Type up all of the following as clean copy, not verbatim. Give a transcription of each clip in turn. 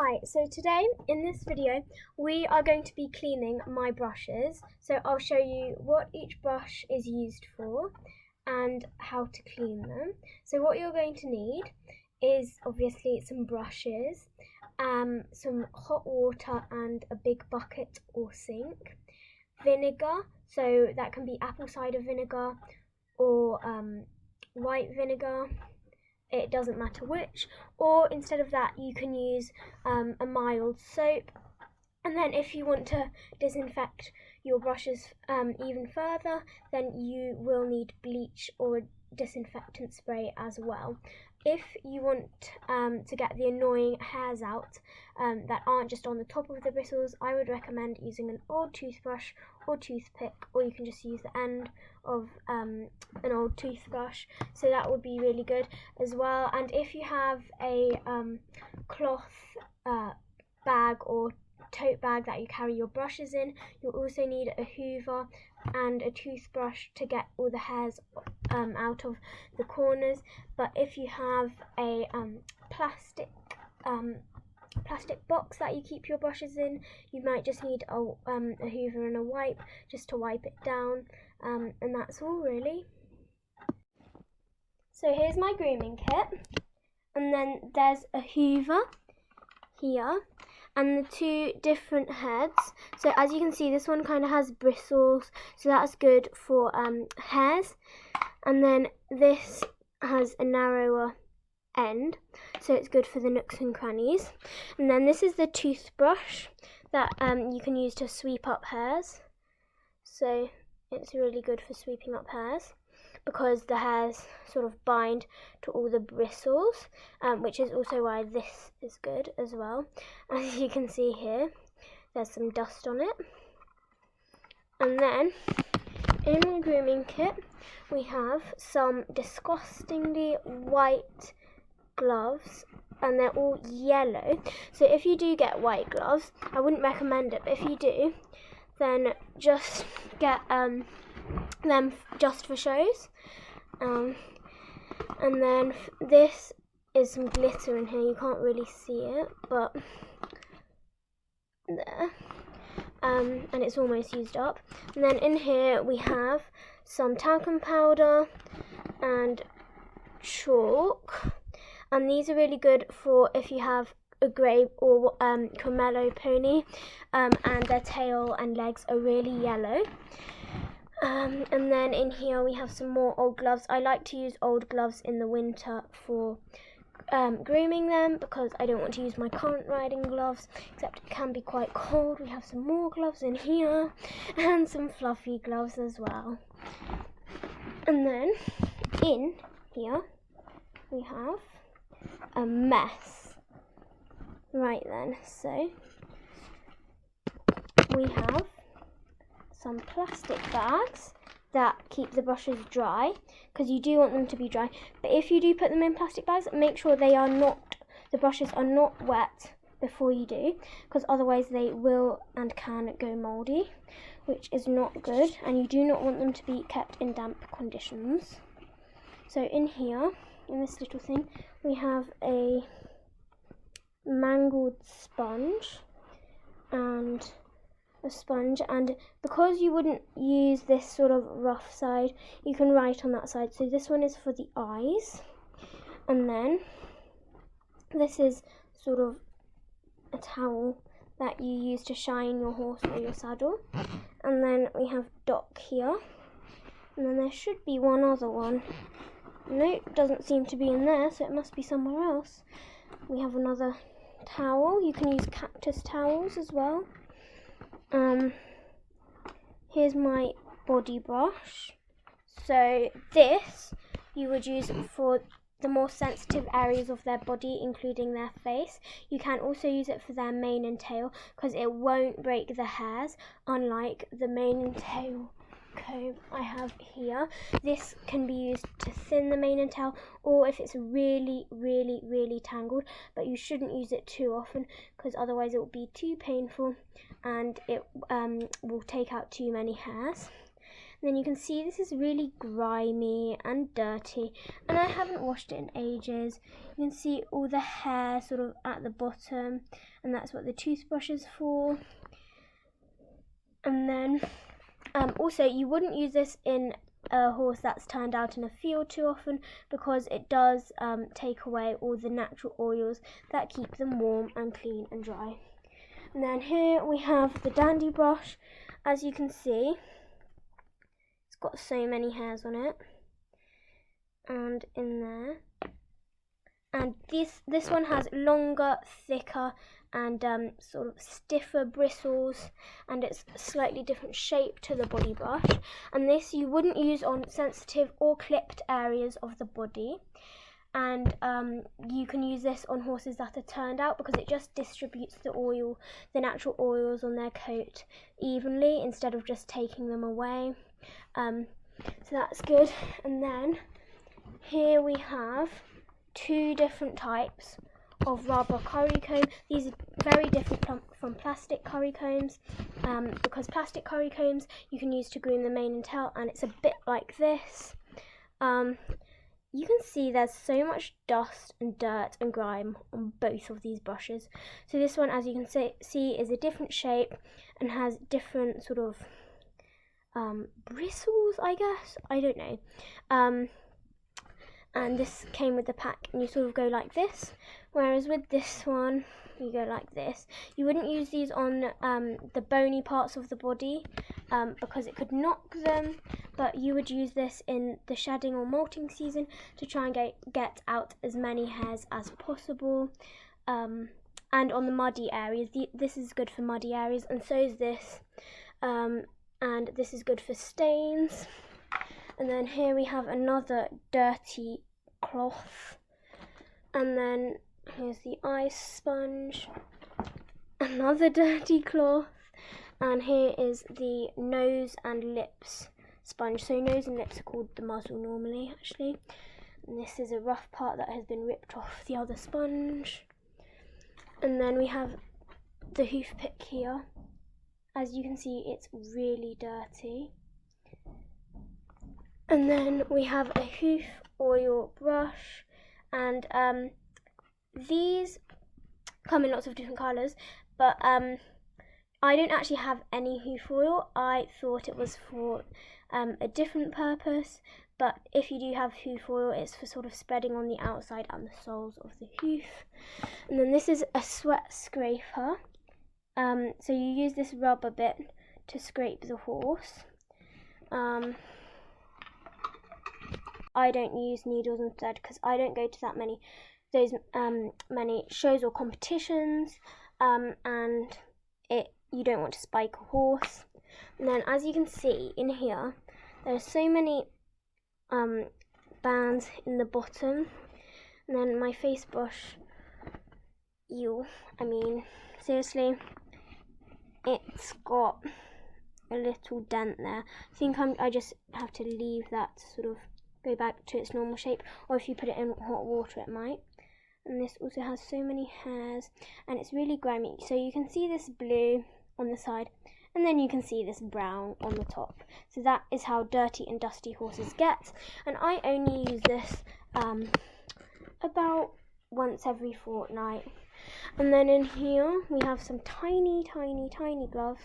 Hi, so today in this video we are going to be cleaning my brushes. So I'll show you what each brush is used for and how to clean them. So what you're going to need is obviously some brushes, some hot water and a big bucket or sink, vinegar, so that can be apple cider vinegar or white vinegar. It doesn't matter which, or instead of that you can use a mild soap. And then if you want to disinfect your brushes even further, then you will need bleach or disinfectant spray as well. If you want to get the annoying hairs out that aren't just on the top of the bristles, I would recommend using an old toothbrush or toothpick, or you can just use the end of an old toothbrush, so that would be really good as well. And if you have a cloth bag or tote bag that you carry your brushes in, you'll also need a hoover and a toothbrush to get all the hairs out of the corners. But if you have a plastic box that you keep your brushes in, you might just need a hoover and a wipe just to wipe it down, and that's all really. So here's my grooming kit, and then there's a hoover here and the two different heads. So as you can see, this one kind of has bristles, so that's good for hairs, and then this has a narrower end, so it's good for the nooks and crannies. And then this is the toothbrush that you can use to sweep up hairs, so it's really good for sweeping up hairs because the hairs sort of bind to all the bristles, which is also why this is good as well. As you can see here, there's some dust on it. And then in the grooming kit we have some disgustingly white gloves, and they're all yellow. So if you do get white gloves, I wouldn't recommend it, but if you do, then just get them just for shows. And then this is some glitter in here, you can't really see it, but there. And it's almost used up. And then in here we have some talcum powder and chalk, and these are really good for if you have a grey or camello pony and their tail and legs are really yellow. And then in here we have some more old gloves. I like to use old gloves in the winter for grooming them because I don't want to use my current riding gloves, except it can be quite cold. We have some more gloves in here and some fluffy gloves as well. And then in here we have a mess. Right then, so we have some plastic bags that keep the brushes dry, because you do want them to be dry, but if you do put them in plastic bags, make sure the brushes are not wet before you do, because otherwise they will and can go mouldy, which is not good, and you do not want them to be kept in damp conditions. So in here, in this little thing, we have a mangled sponge and a sponge, and because you wouldn't use this sort of rough side, you can write on that side. So this one is for the eyes, and then this is sort of a towel that you use to shine your horse or your saddle. And then we have Doc here, and then there should be one other one. Nope, doesn't seem to be in there, so it must be somewhere else. We have another towel. You can use cactus towels as well. Here's my body brush. So this you would use for the more sensitive areas of their body, including their face. You can also use it for their mane and tail because it won't break the hairs, unlike the mane and tail comb I have here. This can be used to thin the mane and tail, or if it's really tangled, but you shouldn't use it too often because otherwise it will be too painful and it will take out too many hairs. And then you can see this is really grimy and dirty, and I haven't washed it in ages. You can see all the hair sort of at the bottom, and that's what the toothbrush is for. And then also, you wouldn't use this in a horse that's turned out in a field too often, because it does take away all the natural oils that keep them warm and clean and dry. And then here we have the dandy brush. As you can see, it's got so many hairs on it, and in there. And this one has longer, thicker, and sort of stiffer bristles, and it's a slightly different shape to the body brush. And this you wouldn't use on sensitive or clipped areas of the body. And you can use this on horses that are turned out, because it just distributes the natural oils on their coat evenly instead of just taking them away. So that's good. And then here we have 2 different types of rubber curry comb. These are very different from plastic curry combs, because plastic curry combs you can use to groom the mane and tail, and it's a bit like this. You can see there's so much dust and dirt and grime on both of these brushes. So this one, as you can see, is a different shape and has different sort of bristles, I guess. I don't know. And this came with the pack, and you sort of go like this, whereas with this one you go like this. You wouldn't use these on the bony parts of the body, because it could knock them, but you would use this in the shedding or molting season to try and get out as many hairs as possible. And on the muddy areas, this is good for muddy areas, and so is this, and this is good for stains. And then here we have another dirty cloth, and then here's the eye sponge, another dirty cloth, and here is the nose and lips sponge. So nose and lips are called the muzzle normally, actually. And this is a rough part that has been ripped off the other sponge. And then we have the hoof pick here. As you can see, it's really dirty. And then we have a hoof oil brush, and these come in lots of different colours, but I don't actually have any hoof oil. I thought it was for a different purpose, but if you do have hoof oil, it's for sort of spreading on the outside and the soles of the hoof. And then this is a sweat scraper. So you use this rubber bit to scrape the horse. I don't use needles instead, because I don't go to that many shows or competitions, and you don't want to spike a horse. And then, as you can see in here, there are so many bands in the bottom. And then my face brush, seriously, it's got a little dent there. I think I just have to leave that to sort of go back to its normal shape, or if you put it in hot water it might. And this also has so many hairs, and it's really grimy. So you can see this blue on the side, and then you can see this brown on the top. So that is how dirty and dusty horses get, and I only use this about once every fortnight. And then in here we have some tiny gloves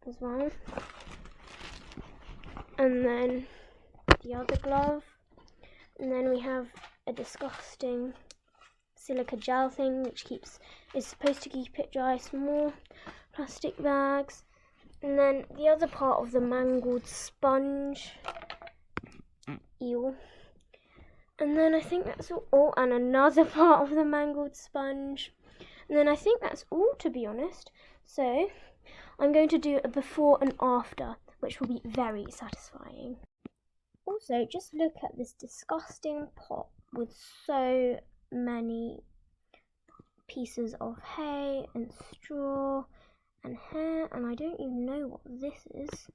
as well, and then the other glove, and then we have a disgusting silica gel thing which is supposed to keep it dry. Some more plastic bags, and then the other part of the mangled sponge. Ew. And then I think that's all, and another part of the mangled sponge, and then I think that's all, to be honest. So I'm going to do a before and after, which will be very satisfying. Also, just look at this disgusting pot with so many pieces of hay and straw and hair, and I don't even know what this is.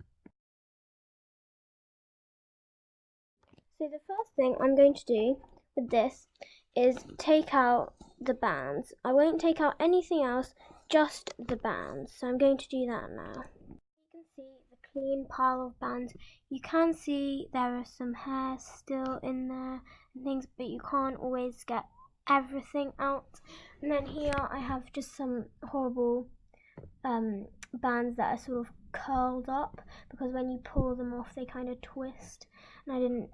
So the first thing I'm going to do with this is take out the bands. I won't take out anything else, just the bands. So I'm going to do that now. You can see the clean pile of bands. You can see there are some hairs still in there and things, but you can't always get everything out. And then here I have just some horrible bands that are sort of curled up, because when you pull them off they kind of twist, and I didn't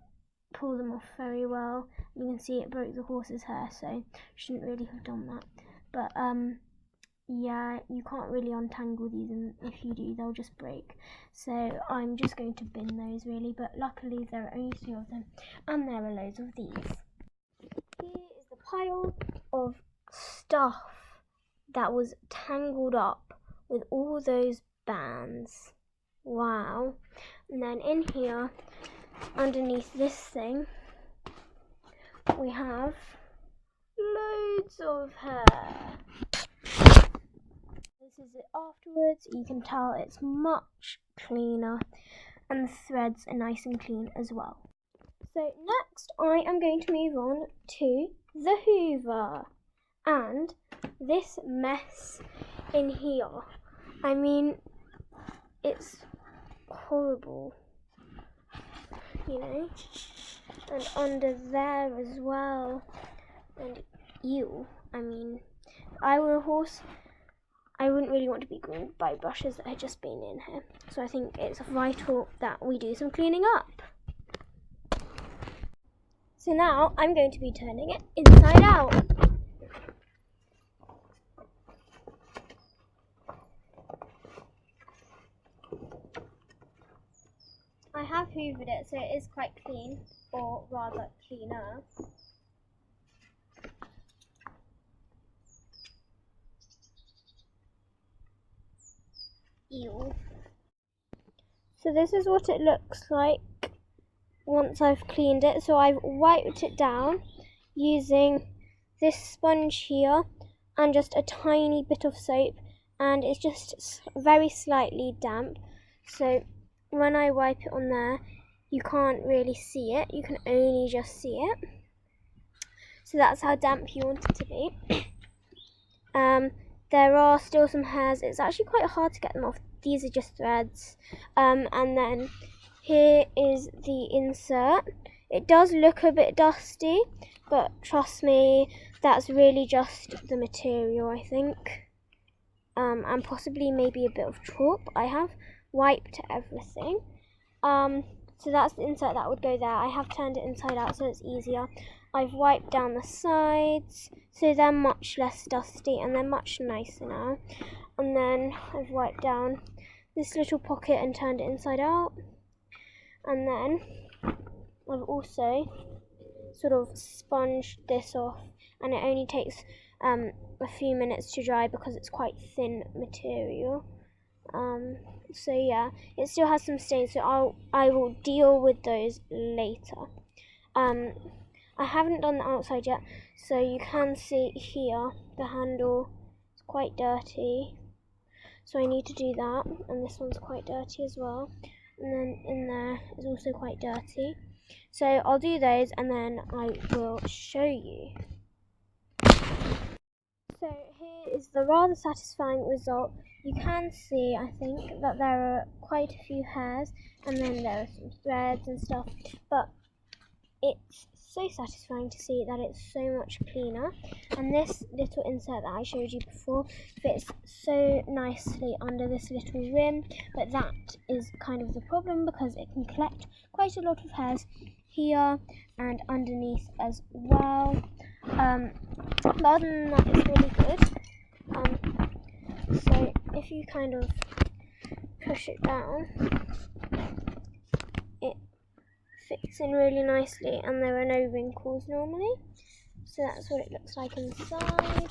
pull them off very well. You can see it broke the horse's hair, so shouldn't really have done that. But yeah, you can't really untangle these, and if you do they'll just break. So I'm just going to bin those really, but luckily there are only 3 of them and there are loads of these. Here is the pile of stuff that was tangled up with all those bands. Wow. And then in here, underneath this thing, we have loads of hair. This is it afterwards. You can tell it's much cleaner and the threads are nice and clean as well. So next I am going to move on to the Hoover and this mess in here. I mean, it's horrible, you know, and under there as well, and ew. I mean, if I were a horse, I wouldn't really want to be groomed by brushes that had just been in here, so I think it's vital that we do some cleaning up. So now I'm going to be turning it inside out. I have hoovered it, so it is quite clean, or rather cleaner. Ew. So this is what it looks like once I've cleaned it. So I've wiped it down using this sponge here and just a tiny bit of soap, and it's just very slightly damp. So when I wipe it on there, you can't really see it, you can only just see it. So that's how damp you want it to be. There are still some hairs. It's actually quite hard to get them off. These are just threads. And then here is the insert. It does look a bit dusty, but trust me, that's really just the material, I think. And possibly maybe a bit of chalk. I have wiped everything. So that's the insert that would go there. I have turned it inside out so it's easier. I've wiped down the sides so they're much less dusty and they're much nicer now. And then I've wiped down this little pocket and turned it inside out. And then I've also sort of sponged this off, and it only takes a few minutes to dry because it's quite thin material. So yeah, it still has some stains, so I will deal with those later. I haven't done the outside yet, so you can see here the handle is quite dirty, so I need to do that, and this one's quite dirty as well, and then in there is also quite dirty. So I'll do those and then I will show you. So here is the rather satisfying result. You can see, I think, that there are quite a few hairs and then there are some threads and stuff, but it's so satisfying to see that it's so much cleaner. And this little insert that I showed you before fits so nicely under this little rim, but that is kind of the problem because it can collect quite a lot of hairs here and underneath as well. But other than that, it's really good. So if you kind of push it down, it fits in really nicely and there are no wrinkles normally. So that's what it looks like inside.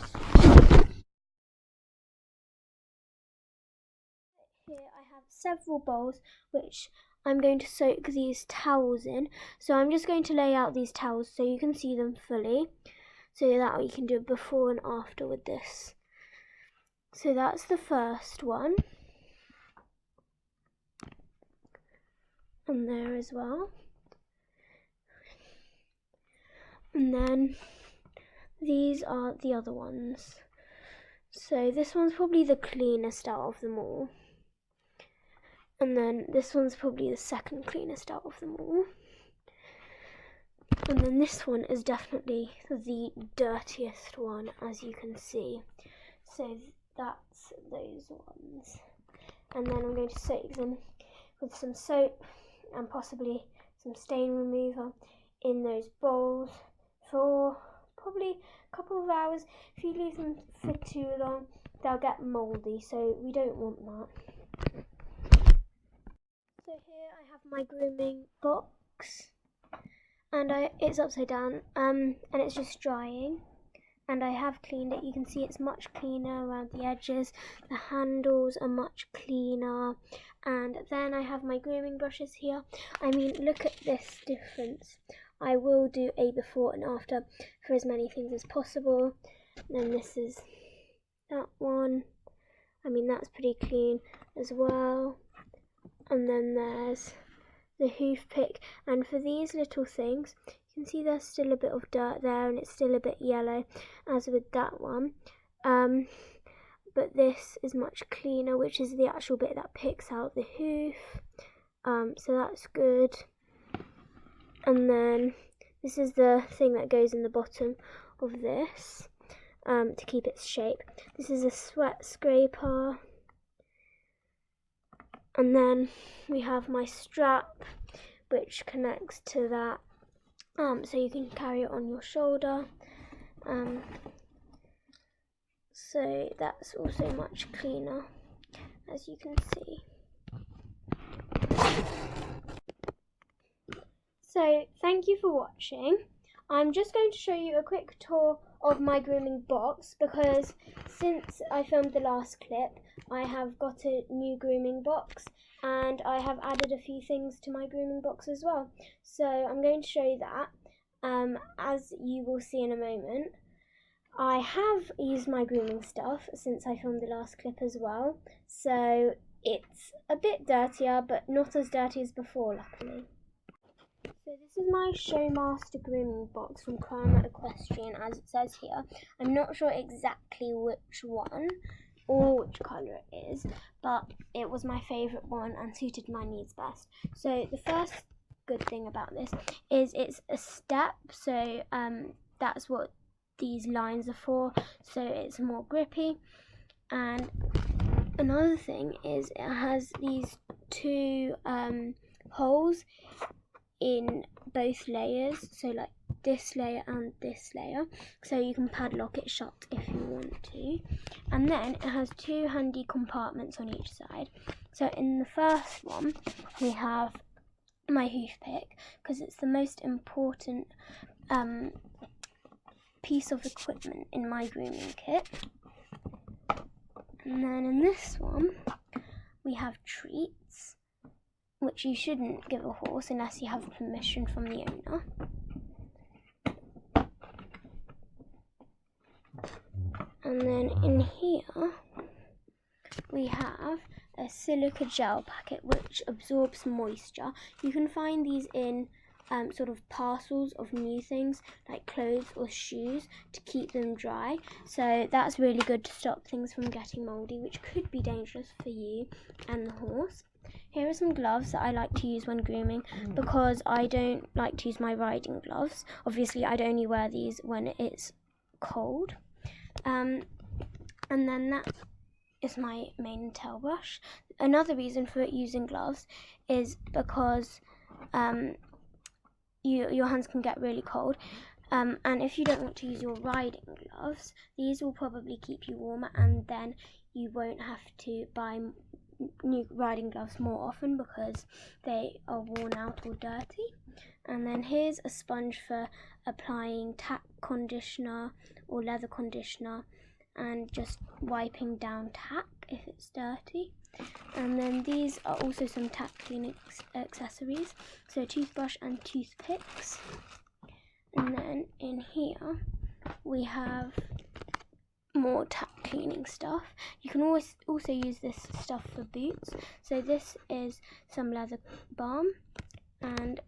Here I have several bowls which I'm going to soak these towels in. So I'm just going to lay out these towels so you can see them fully, so that you can do a before and after with this. So that's the first one. And there as well. And then these are the other ones. So this one's probably the cleanest out of them all. And then this one's probably the second cleanest out of them all. And then this one is definitely the dirtiest one, as you can see. So that's those ones. And then I'm going to soak them with some soap and possibly some stain remover in those bowls for probably a couple of hours. If you leave them for too long, they'll get mouldy, so we don't want that. So here I have my grooming box, and it's upside down, and it's just drying. And I have cleaned it. You can see it's much cleaner around the edges. The handles are much cleaner. And then I have my grooming brushes here. I mean, look at this difference. I will do a before and after for as many things as possible. Then this is that one. I mean, that's pretty clean as well. And then there's the hoof pick. And for these little things, you can see there's still a bit of dirt there, and it's still a bit yellow, as with that one. But this is much cleaner, which is the actual bit that picks out the hoof. So that's good. And then this is the thing that goes in the bottom of this to keep its shape. This is a sweat scraper. And then we have my strap, which connects to that. So you can carry it on your shoulder. So that's also much cleaner, as you can see. So thank you for watching. I'm just going to show you a quick tour of my grooming box, because since I filmed the last clip, I have got a new grooming box, and I have added a few things to my grooming box as well. So I'm going to show you that, as you will see in a moment. I have used my grooming stuff since I filmed the last clip as well, so it's a bit dirtier, but not as dirty as before, luckily. So this is my Showmaster grooming box from Crown Equestrian, as it says here. I'm not sure exactly which one or which colour it is, but it was my favourite one and suited my needs best. So the first good thing about this is it's a step, so that's what these lines are for, so it's more grippy. And another thing is it has these two holes in both layers, so like this layer and this layer, so you can padlock it shut if you want to. And then it has two handy compartments on each side. So in the first one we have my hoof pick, because it's the most important piece of equipment in my grooming kit. And then in this one we have treats, which you shouldn't give a horse unless you have permission from the owner. And then in here we have a silica gel packet which absorbs moisture. You can find these in sort of parcels of new things like clothes or shoes to keep them dry. So that's really good to stop things from getting mouldy, which could be dangerous for you and the horse. Here are some gloves that I like to use when grooming, because I don't like to use my riding gloves. Obviously I'd only wear these when it's cold. And then that is my mane and tail brush. Another reason for using gloves is because your hands can get really cold, and if you don't want to use your riding gloves, these will probably keep you warmer, and then you won't have to buy new riding gloves more often because they are worn out or dirty. And then here's a sponge for applying tack conditioner or leather conditioner and just wiping down tack if it's dirty. And then these are also some tack cleaning accessories, so toothbrush and toothpicks. And then in here we have more tack cleaning stuff. You can always also use this stuff for boots. So this is some leather balm, and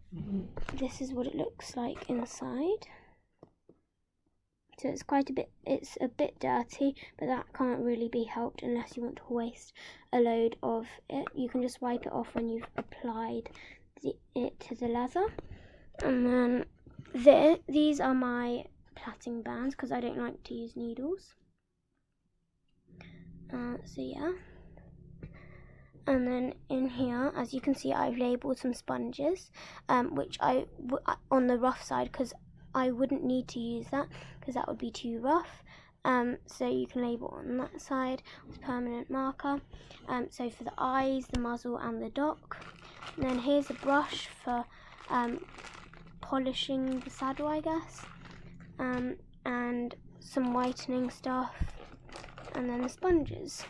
this is what it looks like inside. So it's a bit dirty, but that can't really be helped unless you want to waste a load of it. You can just wipe it off when you've applied it to the leather. And then these are my plaiting bands because I don't like to use needles. So yeah. And then in here, as you can see, I've labelled some sponges, which on the rough side, because I wouldn't need to use that because that would be too rough. So you can label on that side with permanent marker. So for the eyes, the muzzle and the dock. And then here's a brush for polishing the saddle, I guess. And some whitening stuff. And then the sponges.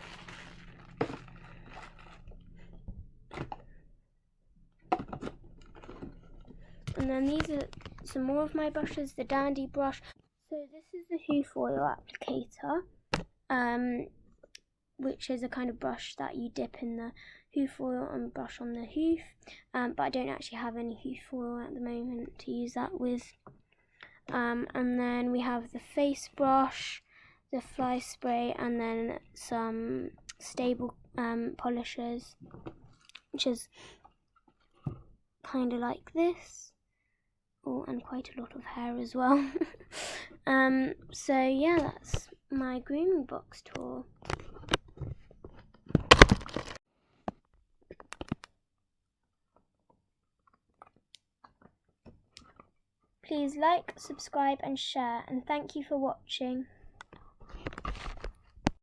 And then these are some more of my brushes, the Dandy brush. So this is the hoof oil applicator, which is a kind of brush that you dip in the hoof oil and brush on the hoof. But I don't actually have any hoof oil at the moment to use that with. And then we have the face brush, the fly spray, and then some stable polishers, which is kind of like this. Oh, and quite a lot of hair as well. So yeah, that's my grooming box tour. Please like, subscribe and share, and thank you for watching.